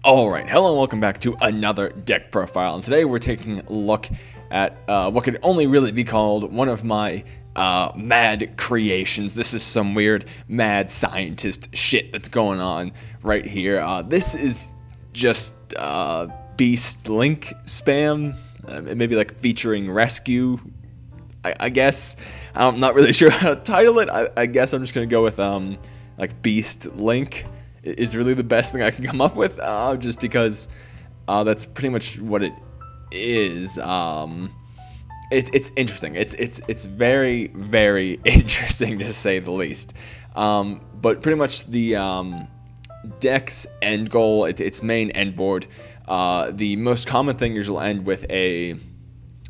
Alright, hello and welcome back to another deck profile, and today we're taking a look at what could only really be called one of my mad creations. This is some weird mad scientist shit that's going on right here. This is just Beast Link spam, maybe like featuring Rescue, I guess. I'm not really sure how to title it. I guess I'm just gonna go with like Beast Link is really the best thing I can come up with, just because that's pretty much what it is. It's interesting. It's very, very interesting to say the least. But pretty much the deck's end goal, its main end board, the most common thing usually will end with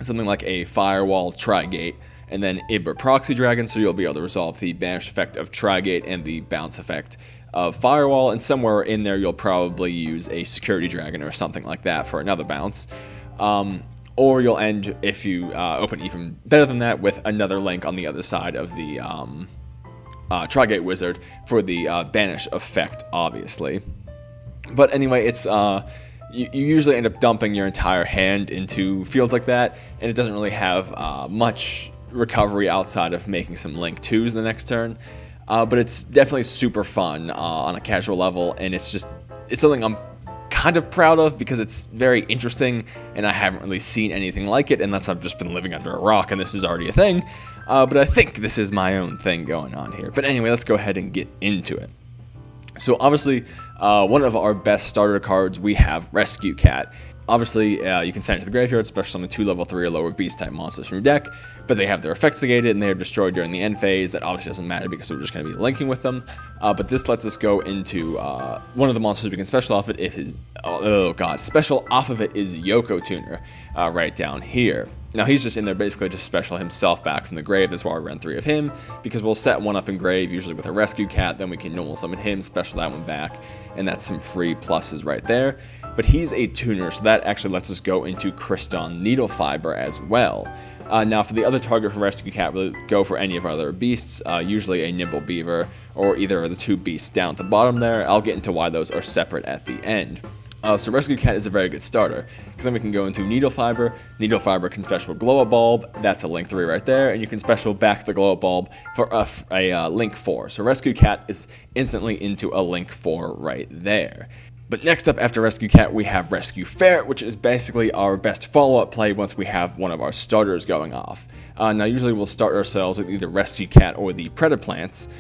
something like a Firewall Trigate, and then Ibra Proxy Dragon, so you'll be able to resolve the banish effect of Trigate and the bounce effect of Firewall, and somewhere in there you'll probably use a Security Dragon or something like that for another bounce. Or you'll end, if you open even better than that, with another link on the other side of the Trigate Wizard for the banish effect, obviously. But anyway, it's you usually end up dumping your entire hand into fields like that, and it doesn't really have much recovery outside of making some Link 2s the next turn. But it's definitely super fun on a casual level, and it's something I'm kind of proud of because it's very interesting, and I haven't really seen anything like it unless I've just been living under a rock and this is already a thing. But I think this is my own thing going on here. But anyway, let's go ahead and get into it. So obviously, one of our best starter cards, we have Rescue Cat. Obviously, you can send it to the graveyard, especially on the 2 level 3 or lower beast-type monsters from your deck, but they have their effects negated and they are destroyed during the end phase. That obviously doesn't matter because we're just going to be linking with them. But this lets us go into one of the monsters we can special off it if his... Oh god, special off of it is Yoko Tuner, right down here. Now he's just in there basically to special himself back from the grave. That's why we run 3 of him, because we'll set one up in grave, usually with a Rescue Cat, then we can normal summon him, special that one back, and that's some free pluses right there. But he's a tuner, so that actually lets us go into Kriston Needle Fiber as well. Now for the other target for Rescue Cat, we'll go for any of our other beasts, usually a Nimble Beaver, or either of the 2 beasts down at the bottom there. I'll get into why those are separate at the end. So Rescue Cat is a very good starter, because then we can go into Needle Fiber. Needle Fiber can special Glow Up Bulb, that's a Link 3 right there, and you can special back the Glow Up Bulb for a Link 4. So Rescue Cat is instantly into a Link 4 right there. But next up after Rescue Cat, we have Rescue Ferret, which is basically our best follow-up play once we have one of our starters going off. Now usually we'll start ourselves with either Rescue Cat or the Predaplants.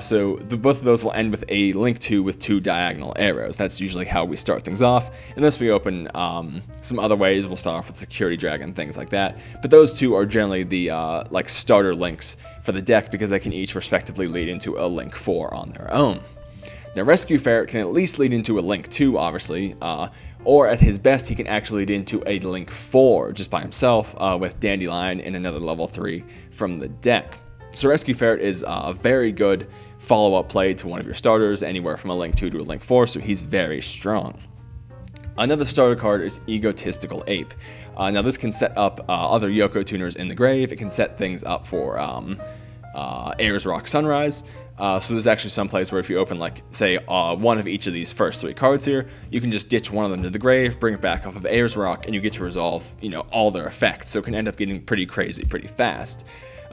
So both of those will end with a Link 2 with 2 diagonal arrows. That's usually how we start things off, unless we open some other ways. We'll start off with Security Dragon, things like that. But those 2 are generally the like starter links for the deck, because they can each respectively lead into a Link 4 on their own. Now Rescue Ferret can at least lead into a Link 2, obviously, or at his best he can actually lead into a Link 4 just by himself, with Dandelion and another level 3 from the deck. So Rescue Ferret is a very good follow-up play to one of your starters, anywhere from a Link 2 to a Link 4, so he's very strong. Another starter card is Egotistical Ape. Now this can set up other Yoko Tuners in the grave. It can set things up for Ayers Rock Sunrise. So there's actually some place where if you open, like, say, one of each of these first 3 cards here, you can just ditch one of them to the grave, bring it back off of Ayers Rock, and you get to resolve, all their effects. So it can end up getting pretty crazy pretty fast.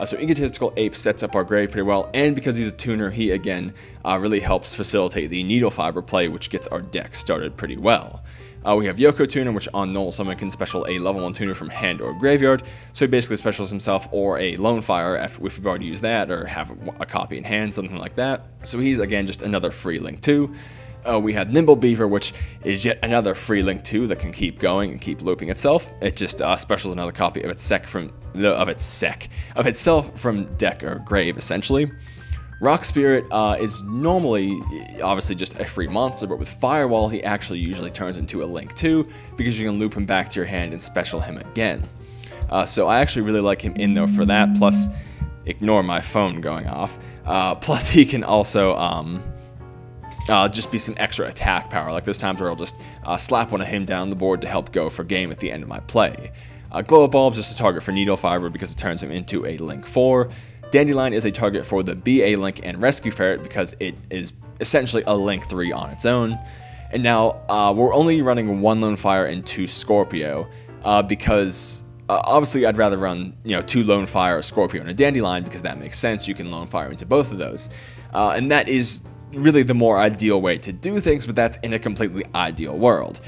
So Egotistical Ape sets up our grave pretty well, and because he's a tuner, he, again, really helps facilitate the Needle Fiber play, which gets our deck started pretty well. We have Yoko Tuner, which on normal summon can special a level 1 tuner from hand or graveyard, so he basically specials himself, or a Lone Fire if we've already used that, or have a copy in hand, something like that. So he's, again, just another free Link 2. We have Nimble Beaver, which is yet another free Link 2 that can keep going and keep looping itself. It just specials another copy of itself from deck or grave, essentially. Rock Spirit is normally, obviously, just a free monster, but with Firewall, he actually usually turns into a Link 2, because you can loop him back to your hand and special him again. So I actually really like him in there for that, plus, ignore my phone going off, plus he can also just be some extra attack power. Like there's times where I'll just slap one of him down the board to help go for game at the end of my play. Glow Up Bulb is just a target for Needle Fiber because it turns him into a Link 4. Dandelion is a target for the BA Link and Rescue Ferret because it is essentially a Link 3 on its own. And now we're only running 1 Lone Fire and 2 Scorpio because obviously I'd rather run 2 Lone Fire, a Scorpio, and a Dandelion because that makes sense. You can Lone Fire into both of those. And that is really the more ideal way to do things, but that's in a completely ideal world.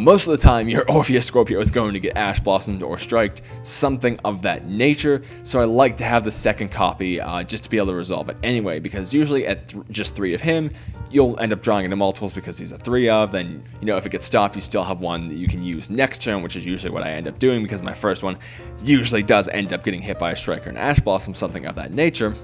Most of the time, your Orpheus Scorpio is going to get Ash Blossomed or Striked, something of that nature, so I like to have the second copy just to be able to resolve it anyway, because usually at just 3 of him, you'll end up drawing into multiples because he's a 3 of, then, if it gets stopped, you still have one that you can use next turn, which is usually what I end up doing, because my first one usually does end up getting hit by a Striker and Ash Blossom, something of that nature.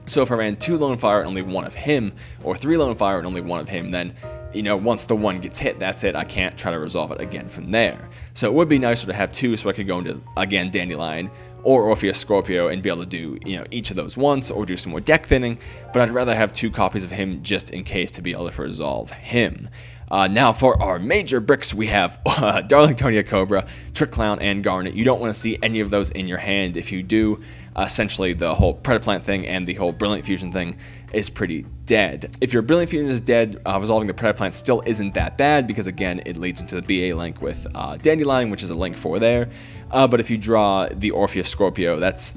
So if I ran 2 Lone Fire and only 1 of him, or 3 Lone Fire and only 1 of him, then, once the 1 gets hit, that's it. I can't try to resolve it again from there. So it would be nicer to have 2 so I could go into, again, Dandelion or Orpheus Scorpio and be able to do, each of those once or do some more deck thinning, but I'd rather have 2 copies of him just in case to be able to resolve him. Now for our major bricks, we have Darlingtonia Cobra, Trick Clown, and Garnet. You don't want to see any of those in your hand. If you do, essentially the whole Predaplant thing and the whole Brilliant Fusion thing is pretty dead. If your Brilliant Fusion is dead, resolving the Predaplant still isn't that bad because, again, it leads into the BA link with Dandelion, which is a link for there. But if you draw the Orpheus Scorpio, that's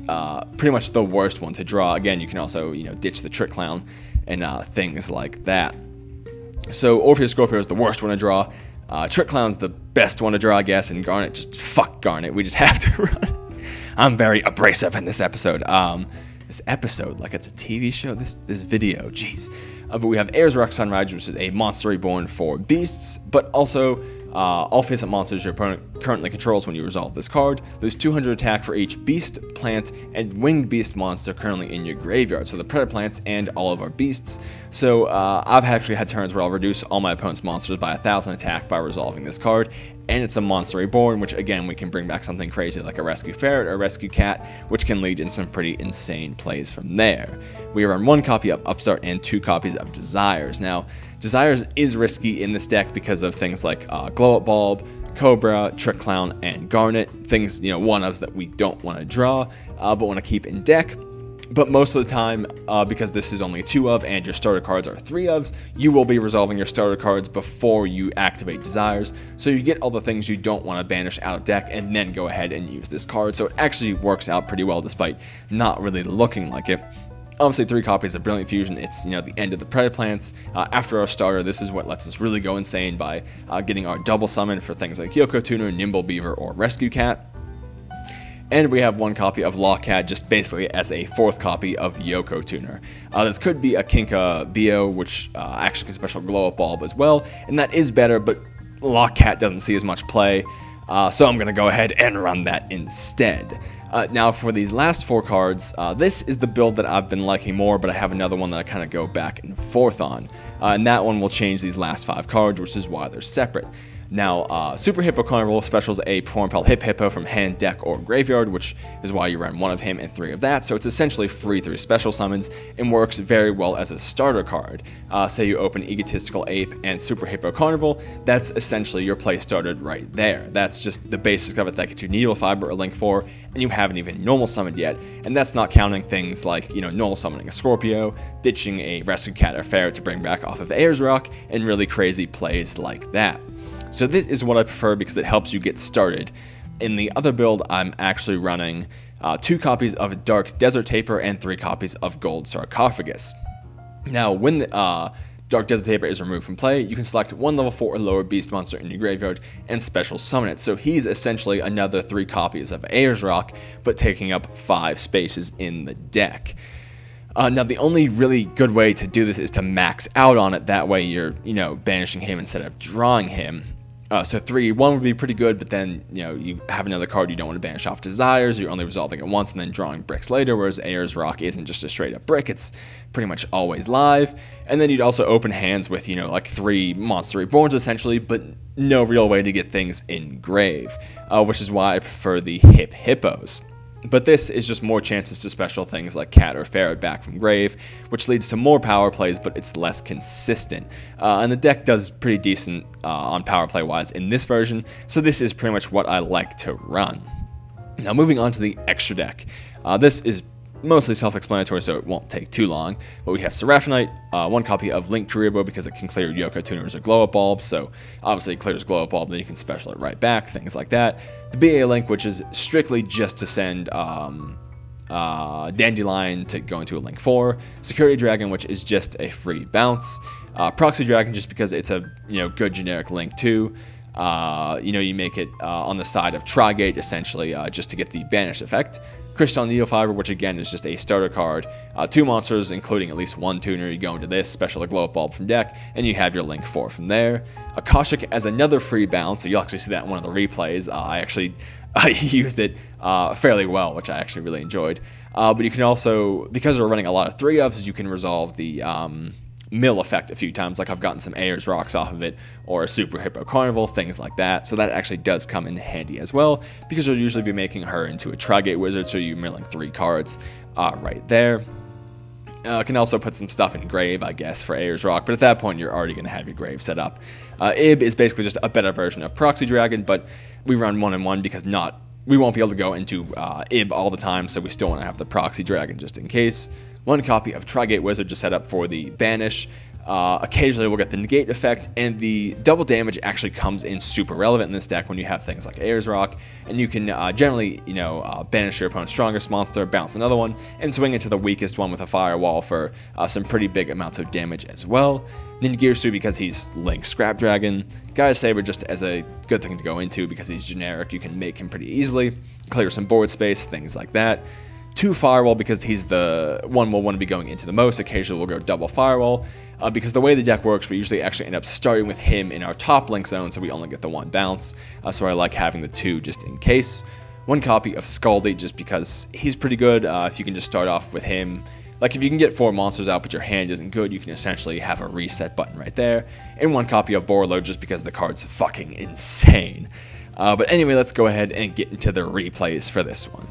pretty much the worst one to draw. Again, you can also, ditch the Trick Clown and things like that. So Orpheus Scorpio is the worst one to draw. Trick Clown's the best one to draw, I guess, and Garnet, just fuck Garnet. We just have to run. I'm very abrasive in this episode. This episode, like it's a TV show, this video, jeez. But we have Ayers Rock Sunrise, which is a monster reborn for beasts, but also all face-up monsters your opponent currently controls when you resolve this card. Lose 200 attack for each beast, plant, and winged beast monster currently in your graveyard. So the Predaplants and all of our beasts. So I've actually had turns where I'll reduce all my opponent's monsters by 1,000 attack by resolving this card. And it's a monster reborn, which again, we can bring back something crazy like a Rescue Ferret or a Rescue Cat, which can lead in some pretty insane plays from there. We run 1 copy of Upstart and 2 copies of Desires. Now, Desires is risky in this deck because of things like Glow Up Bulb, Cobra, Trick Clown, and Garnet. Things, 1-ofs that we don't want to draw, but want to keep in deck. But most of the time, because this is only 2 of and your starter cards are 3 ofs, you will be resolving your starter cards before you activate Desires. So you get all the things you don't want to banish out of deck and then go ahead and use this card. So it actually works out pretty well despite not really looking like it. Obviously 3 copies of Brilliant Fusion, it's the end of the Predaplants. After our starter, this is what lets us really go insane by getting our double summon for things like Yoko Tuner, Nimble Beaver, or Rescue Cat. And we have 1 copy of Lockcat just basically as a 4th copy of Yoko Tuner. This could be a Kinka Bio, which actually can special Glow Up Bulb as well, and that is better, but Lockcat doesn't see as much play, so I'm going to go ahead and run that instead. Now for these last 4 cards, this is the build that I've been liking more, but I have another one that I kind of go back and forth on. And that one will change these last 5 cards, which is why they're separate. Now, Super Hippo Carnival specials a Performapal Hip Hippo from hand, deck, or graveyard, which is why you run 1 of him and 3 of that, so it's essentially free through special summons and works very well as a starter card. Say you open Egotistical Ape and Super Hippo Carnival, that's essentially your play started right there. That's just the basics of it that gets you Needle Fiber or Link 4, and you haven't even normal summoned yet, and that's not counting things like, normal summoning a Scorpio, ditching a Rescue Cat or Ferret to bring back off of Ayers Rock, and really crazy plays like that. So this is what I prefer because it helps you get started. In the other build, I'm actually running 2 copies of Dark Desert Taper and 3 copies of Gold Sarcophagus. Now, when the Dark Desert Taper is removed from play, you can select 1 level 4 or lower beast monster in your graveyard and special summon it. So he's essentially another 3 copies of Ayers Rock, but taking up 5 spaces in the deck. Now, the only really good way to do this is to max out on it. That way you're, banishing him instead of drawing him. So 3-1 would be pretty good, but then, you have another card you don't want to banish off Desires, you're only resolving it once and then drawing bricks later, whereas Ayers Rock isn't just a straight up brick, it's pretty much always live. And then you'd also open hands with, like 3 Monster Reborns essentially, but no real way to get things in grave, which is why I prefer the Hip Hippos. But this is just more chances to special things like Cat or Ferret back from grave, which leads to more power plays, but it's less consistent. And the deck does pretty decent on power play wise in this version, so this is pretty much what I like to run. Now moving on to the extra deck. This is mostly self-explanatory, so it won't take too long. But we have Seraphonite, 1 copy of Link Kuriboh because it can clear Yoko Tuners or Glow Up Bulbs, so obviously it clears Glow Up Bulb, then you can special it right back, things like that. The BA Link, which is strictly just to send Dandelion to go into a Link 4, Security Dragon, which is just a free bounce, Proxy Dragon just because it's a good generic Link 2. You make it on the side of Trigate essentially just to get the banish effect. Crystal Needle Fiber, which again is just a starter card. 2 monsters, including at least 1 tuner. You go into this, special a Glow Up Bulb from deck, and you have your Link 4 from there. Akashic as another free bounce, so you'll actually see that in one of the replays. I used it fairly well, which I actually really enjoyed. But you can also, because we're running a lot of 3-ofs, you can resolve the mill effect a few times, like I've gotten some Ayers Rocks off of it, or a Super Hippo Carnival, things like that. So that actually does come in handy as well, because you'll usually be making her into a Trigate Wizard, so you're milling 3 cards right there. Can also put some stuff in Grave, I guess, for Ayers Rock, but at that point you're already going to have your Grave set up. Ib is basically just a better version of Proxy Dragon, but we run 1-in-1 because we won't be able to go into Ib all the time, so we still want to have the Proxy Dragon just in case. 1 copy of Trigate Wizard just set up for the banish. Occasionally we'll get the negate effect, and the double damage actually comes in super relevant in this deck when you have things like Ayers Rock, and you can generally, banish your opponent's strongest monster, bounce another one, and swing into the weakest one with a Firewall for some pretty big amounts of damage as well. Ningirsu because he's Link Scrap Dragon. Gaia Saber just as a good thing to go into because he's generic, you can make him pretty easily, clear some board space, things like that. 2 Firewall because he's the one we'll want to be going into the most. Occasionally we'll go double Firewall because the way the deck works, we usually actually end up starting with him in our top Link zone, so we only get the 1 bounce. So I like having the 2 just in case. 1 copy of Scaldi just because he's pretty good. If you can just start off with him, like if you can get 4 monsters out but your hand isn't good, you can essentially have a reset button right there. And 1 copy of Borlo just because the card's fucking insane. But anyway, let's go ahead and get into the replays for this one.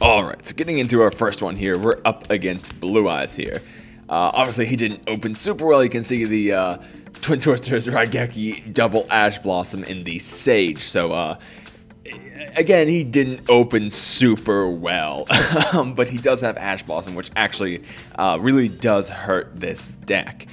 Alright, so getting into our first one here, we're up against Blue Eyes here. Obviously, he didn't open super well. You can see the Twin Twisters, Raigeki, double Ash Blossom in the Sage. So, again, he didn't open super well, but he does have Ash Blossom, which actually really does hurt this deck.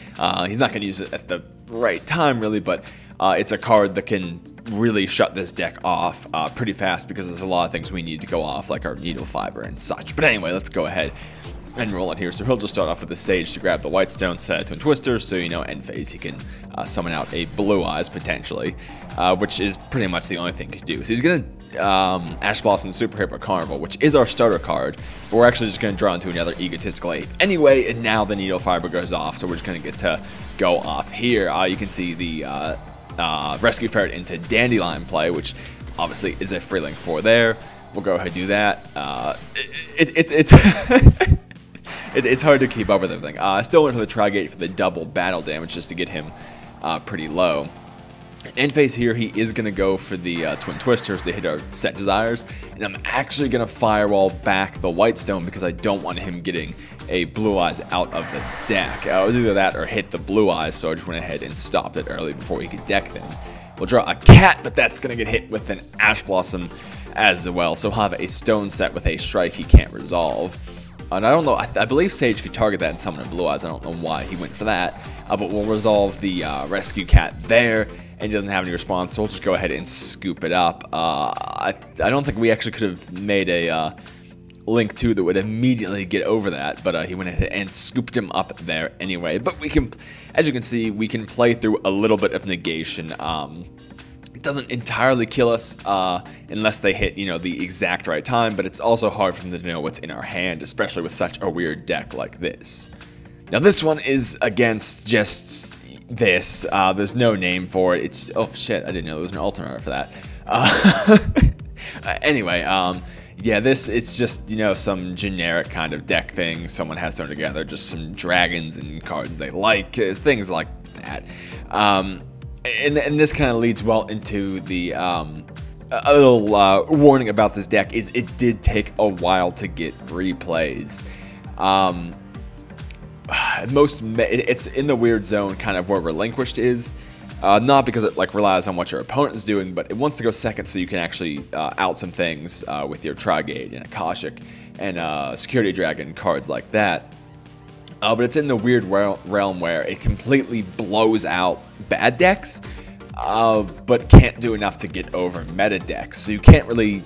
He's not going to use it at the right time, really, but it's a card that can really shut this deck off pretty fast because there's a lot of things we need to go off, like our Needle Fiber and such. But anyway, let's go ahead and roll it here. So he'll just start off with the Sage to grab the White Stone, set it to a Twister, so end phase he can summon out a Blue Eyes potentially, which is pretty much the only thing he can do. So he's going to Ash Blossom Super Hippo Carnival, which is our starter card, but we're actually just going to draw into another Egotistical Ape anyway, and now the Needle Fiber goes off, so we're just going to get to go off here. You can see the Rescue Ferret into Dandelion play, which obviously is a free Link 4 there. We'll go ahead and do that. It's hard to keep up with everything. I still went for the Trigate for the double battle damage just to get him pretty low. End phase here, he is going to go for the Twin Twisters to hit our Set Desires, and I'm actually going to Firewall back the White Stone because I don't want him getting a Blue Eyes out of the deck. It was either that or hit the Blue Eyes, so I just went ahead and stopped it early before he could deck them. We'll draw a Cat, but that's going to get hit with an Ash Blossom as well, so he'll have a Stone set with a Strike he can't resolve. And I don't know, I believe Sage could target that and summon a Blue Eyes. I don't know why he went for that, but we'll resolve the Rescue Cat there. And he doesn't have any response, so we'll just go ahead and scoop it up. I don't think we actually could have made a Link 2 that would immediately get over that, but he went ahead and scooped him up there anyway. But we can, as you can see, we can play through a little bit of negation. It doesn't entirely kill us unless they hit, the exact right time, but it's also hard for them to know what's in our hand, especially with such a weird deck like this. Now this one is against just this. There's no name for it. It's, oh shit, I didn't know there was an alternate for that. Anyway, yeah, it's just, some generic kind of deck thing someone has thrown together, just some dragons and cards they like, things like that. And this kind of leads well into the, a little warning about this deck is it did take a while to get replays. It's in the weird zone kind of where Relinquished is, not because it relies on what your opponent is doing, but it wants to go second so you can actually out some things with your Trigate and Akashic and Security Dragon cards like that. But it's in the weird realm where it completely blows out bad decks, but can't do enough to get over meta decks. So you can't really,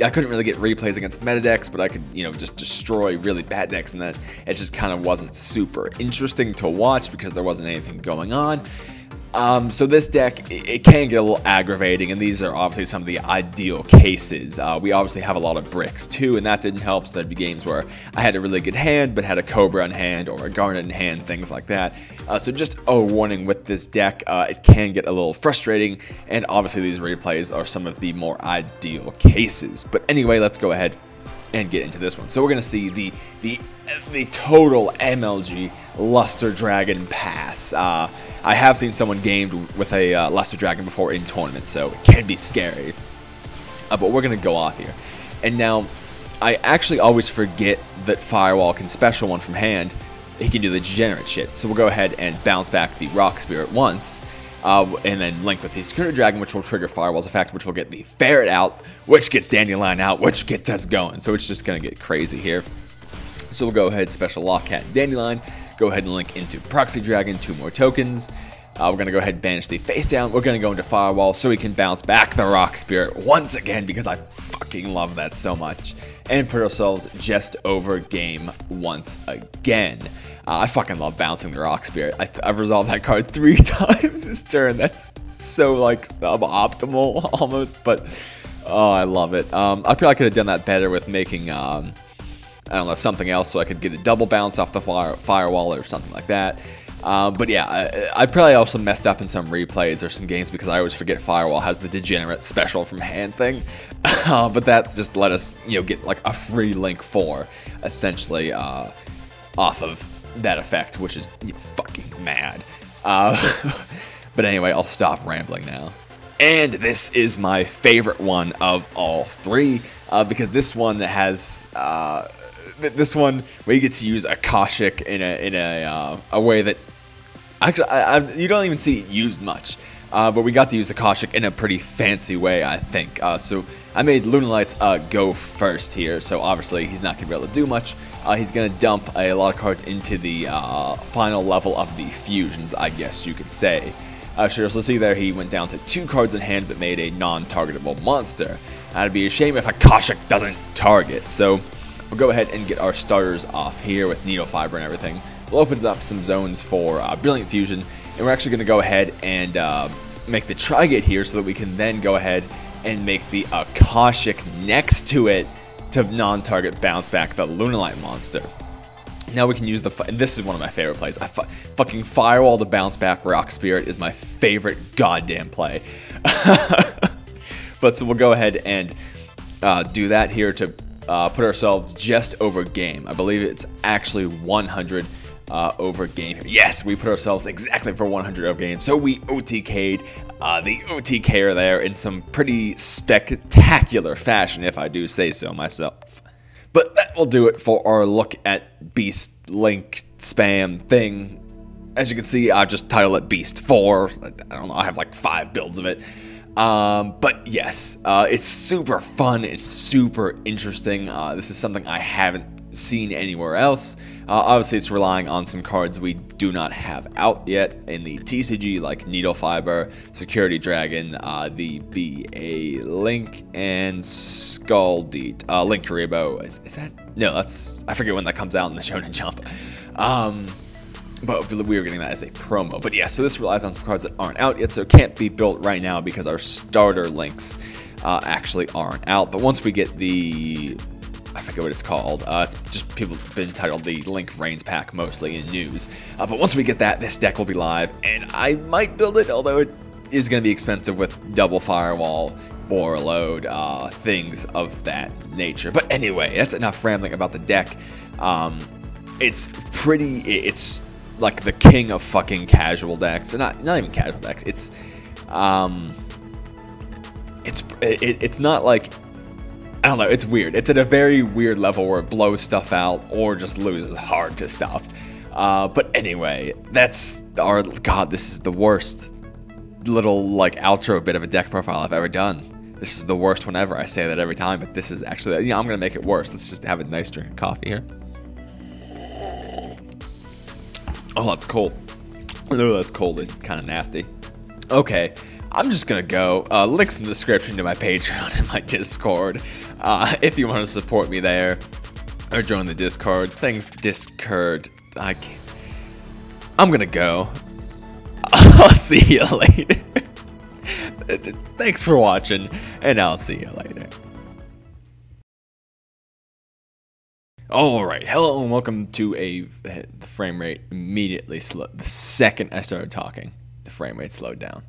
I couldn't really get replays against meta decks, but I could, just destroy really bad decks, and then it just kind of wasn't super interesting to watch because there wasn't anything going on. So this deck, it can get a little aggravating, and these are obviously some of the ideal cases. We obviously have a lot of bricks too, and that didn't help, so there'd be games where I had a really good hand, but had a Cobra in hand, or a Garnet in hand, things like that. So just a warning with this deck, it can get a little frustrating, and obviously these replays are some of the more ideal cases. But anyway, let's go ahead and get into this one. So we're going to see the total MLG Luster Dragon pass. I have seen someone gamed with a Luster Dragon before in tournaments, so it can be scary. But we're going to go off here. And now, I actually always forget that Firewall can special one from hand. He can do the degenerate shit. So we'll go ahead and bounce back the Rock Spirit once, and then link with the Security Dragon, which will trigger Firewall's effect, which will get the Ferret out, which gets Dandelion out, which gets us going. So it's just going to get crazy here. So we'll go ahead, special Lockcat Dandelion, go ahead and link into Proxy Dragon, 2 more tokens. We're going to go ahead and banish the face down. We're going to go into Firewall so we can bounce back the Rock Spirit once again, because I fucking love that so much. And put ourselves just over game once again. I fucking love bouncing the Rock Spirit. I've resolved that card 3 times this turn. That's so, like, suboptimal almost, but oh, I love it. I probably could have done that better with making, I don't know, something else so I could get a double bounce off the Firewall or something like that. But yeah, I probably also messed up in some replays or some games because I always forget Firewall has the degenerate special from hand thing. But that just let us, get like a free link 4, essentially, off of that effect, which is fucking mad. But anyway, I'll stop rambling now. And this is my favorite one of all 3, because this one has, this one where you get to use Akashic in a way that actually you don't even see it used much, but we got to use Akashic in a pretty fancy way, I think. So I made Lunalights go first here, so obviously he's not gonna be able to do much. He's gonna dump a lot of cards into the final level of the fusions, I guess you could say. Sure, so see there, he went down to 2 cards in hand but made a non-targetable monster. It'd be a shame if Akashic doesn't target, so we'll go ahead and get our starters off here with Needle Fiber and everything. We'll open up some zones for Brilliant Fusion, and we're actually going to go ahead and make the Tri-Gate here so that we can then go ahead and make the Akashic next to it to non-target bounce back the Lunalight monster. Now we can use the, and this is one of my favorite plays. Fucking Firewall to bounce back Rock Spirit is my favorite goddamn play. But so we'll go ahead and do that here to put ourselves just over game. I believe it's actually 100 over game here. Yes, we put ourselves exactly for 100 over game. So we OTK'd the OTKer there in some pretty spectacular fashion, if I do say so myself. But that will do it for our look at Beast Link spam thing. As you can see, I've just titled it Beast 4. I don't know, I have like 5 builds of it. But yes, it's super fun, it's super interesting. This is something I haven't seen anywhere else. Obviously, it's relying on some cards we do not have out yet in the TCG, like Needle Fiber, Security Dragon, the BA Link, and Skull Deet. Link Karibo, is that? No, that's, I forget when that comes out in the Shonen Jump. But we were getting that as a promo. But yeah, so this relies on some cards that aren't out yet, so it can't be built right now because our starter links actually aren't out. But once we get the, I forget what it's called, it's just people have been titled the Link Reigns pack mostly in news. But once we get that, this deck will be live, and I might build it, although it is going to be expensive with double Firewall, Warlord, things of that nature. But anyway, that's enough rambling about the deck. It's pretty, it's like the king of fucking casual decks, or not even casual decks. It's not like, I don't know, it's weird. It's at a very weird level where it blows stuff out or just loses hard to stuff. But anyway, that's our, god, this is the worst little like outro bit of a deck profile I've ever done. This is the worst one ever. I say that every time, but this is actually, I'm going to make it worse. Let's just have a nice drink of coffee here. Oh, that's cold. Oh, that's cold and kind of nasty. Okay, I'm just going to go. Links in the description to my Patreon and my Discord. If you want to support me there or join the Discord. Thanks, Discord. I'm going to go. I'll see you later. Thanks for watching, and I'll see you later. Alright, hello and welcome to the frame rate immediately slowed. The second I started talking, the frame rate slowed down.